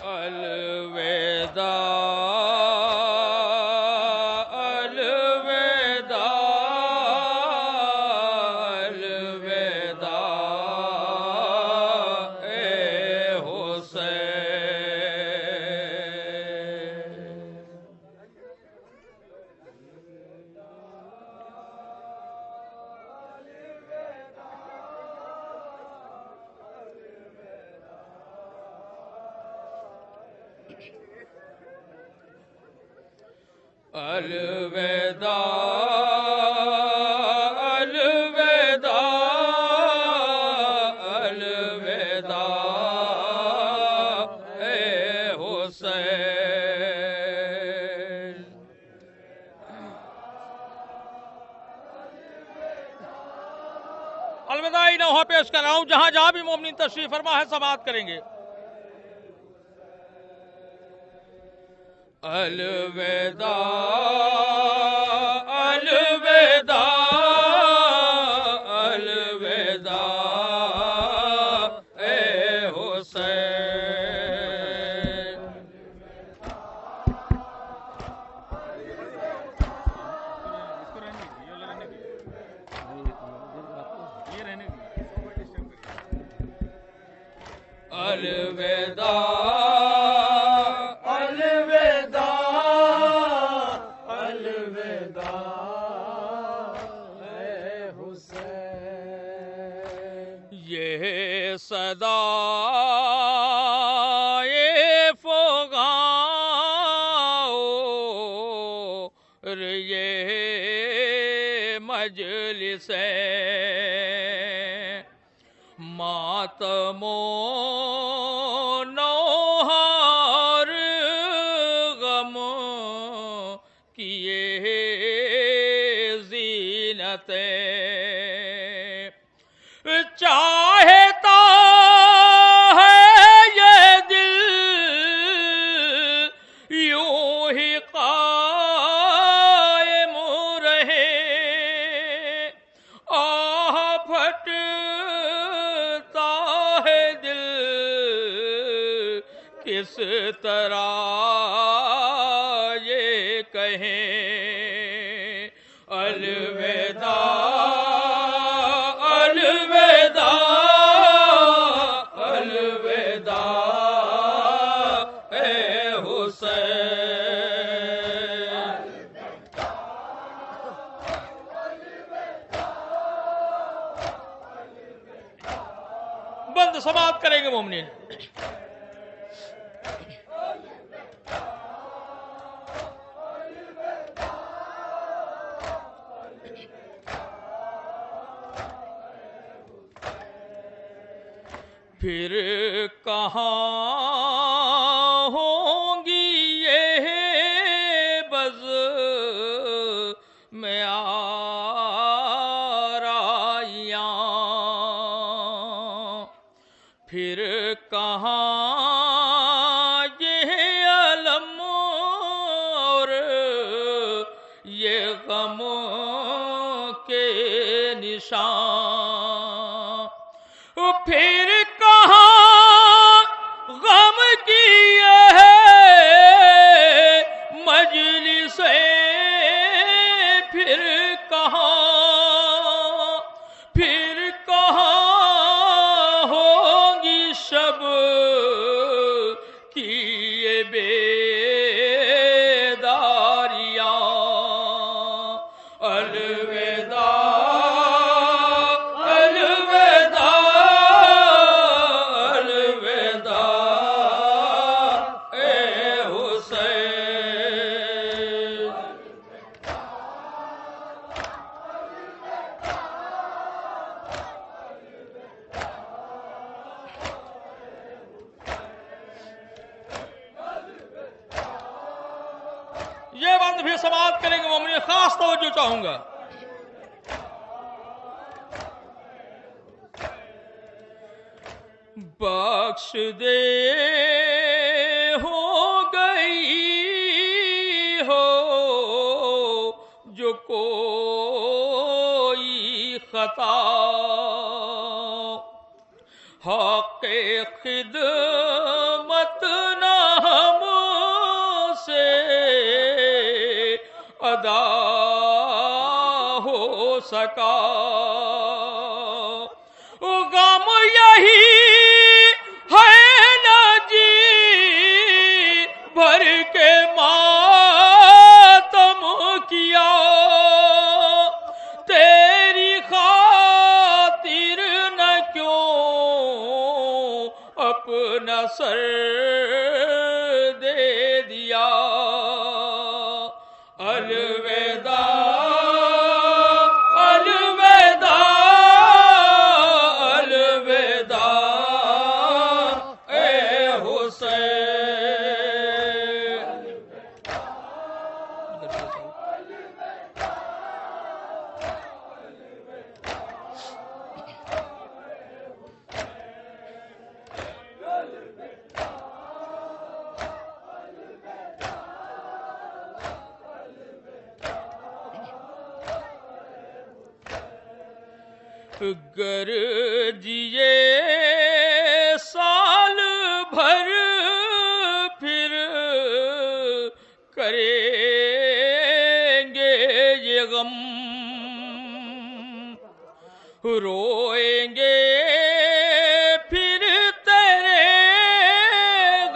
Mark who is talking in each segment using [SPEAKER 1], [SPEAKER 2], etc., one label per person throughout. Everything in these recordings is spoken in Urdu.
[SPEAKER 1] الوداع الوداع الوداع اے حسین الوداع الوداع الوداع اے حسین الوداعی نوحہ پیش کر رہا ہوں جہاں جہاں بھی مومنین تشریف فرما ہے سماعت کریں گے الوداع الوداع الوداع اے حسین الوداع الوداع الوداع اے حسین یہ صدا اور یہ مجلس ماتم و نوحار غم کیے زینتیں چاہتا ہے یہ دل یوں ہی قائم رہے آہ پھٹتا ہے دل کس طرح یہ کہیں الوداع الوداع الوداع اے حسین بند سماعت کریں گے مومنین پھر کہاں ہوں گی یہ بز میں آرائیاں پھر کہاں یہ علم اور یہ غم کے نشان پھر کہاں غم کی مجلس پھر کہاں ہوگی شب کی یہ بیداریاں الوداع یہ بند بھی سماعت کریں گے مومنین خاص توجہ چاہوں گا بخش دے ہو گئی ہو جو کوئی خطا حق خدمت نہ ادا ہو سکا. غم یہی ہے نا جی بھر کے ماتم کیا، تیری خاطر نہ کیوں اپنا سر دے دیا. الوداع الوداع الوداع اے حسین. گر جیے سال بھر پھر کریں گے یہ غم، روئیں گے پھر تیرے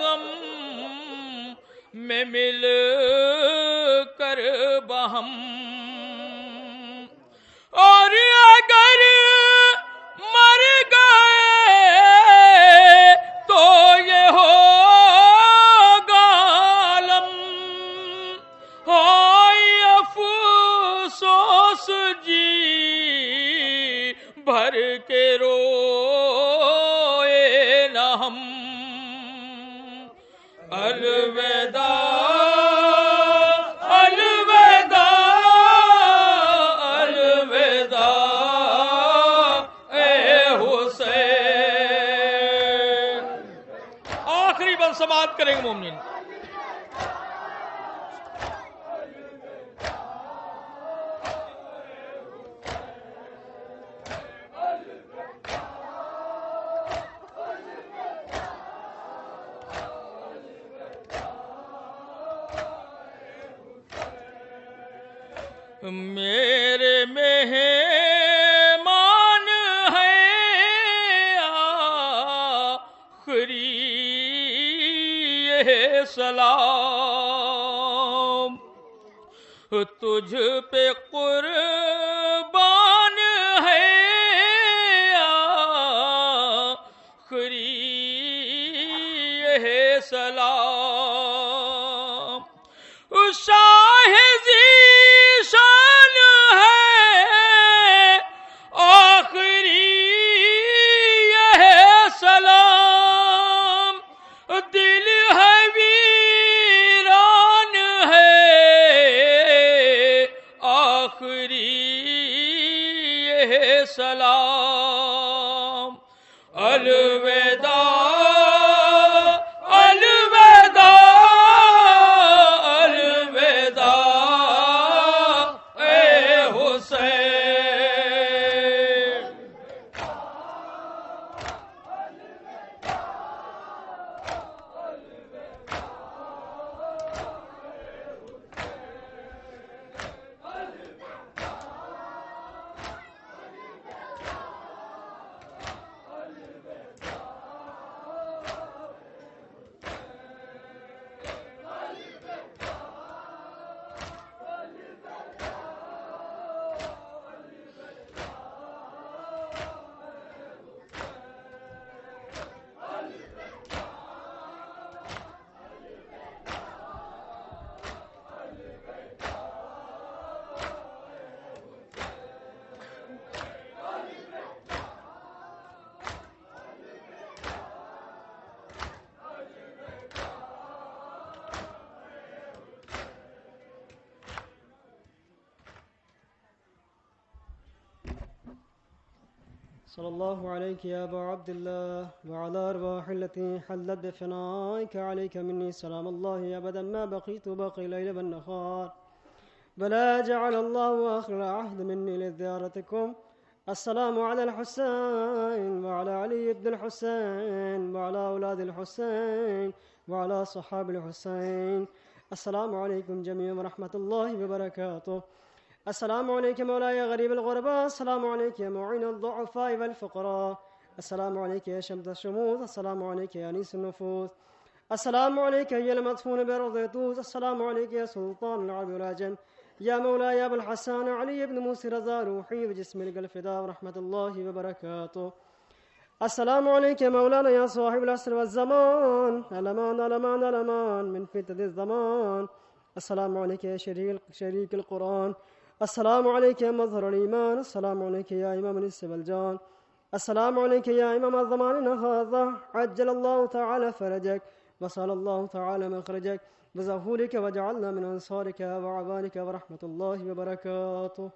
[SPEAKER 1] غم میں مل کر بہم. اور اگر مر گئے تو یہ ہوگا عالم، ہائے افسوس جی بھر کے روئے نہ ہم. الوداع سماعت کریں گے مومنین. میرے مہمان ہیں آخری سلام، تجھ پہ قربان ہے آخری سلام. شاہ ذیشان ہے آخری یہ سلام، دل ہے ویران ہے آخری یہ سلام. الوداع
[SPEAKER 2] صلى الله عليك يا أبا عبد الله وعلى أرواح التي حلت بفنائك عليك مني سلام الله أبدا ما بقيت باقي الليل والنهار بلا جعل الله آخر عهد مني لزيارتكم. السلام على الحسين وعلى علي بن الحسين وعلى أولاد الحسين وعلى صحاب الحسين. السلام عليكم جميعا ورحمة الله وبركاته. السلام عليك مولاي غريب الغرباء، السلام عليك يا معين الضعفاء والفقراء، السلام عليك يا شمس الشموس، السلام عليك يا أنيس النفوس، السلام عليك يا المدفون بأرض يطوس، السلام عليك يا سلطان العرب والعجم، يا مولاي أبو الحسن علي بن موسى رضا روحي وجسمي لك الفداء ورحمة الله وبركاته. السلام عليك يا مولانا يا صاحب العصر والزمان، الأمان الأمان الأمان من فتنة الزمان. السلام عليك يا شريك القرآن، السلام عليك يا مظهر الإيمان، السلام عليك يا إمام الإنس والجان، السلام عليك يا إمام الزمان هذا، عجل الله تعالى فرجك وسأل الله تعالى مخرجك بظهورك وجعلنا من أنصارك وعبانك ورحمة الله وبركاته.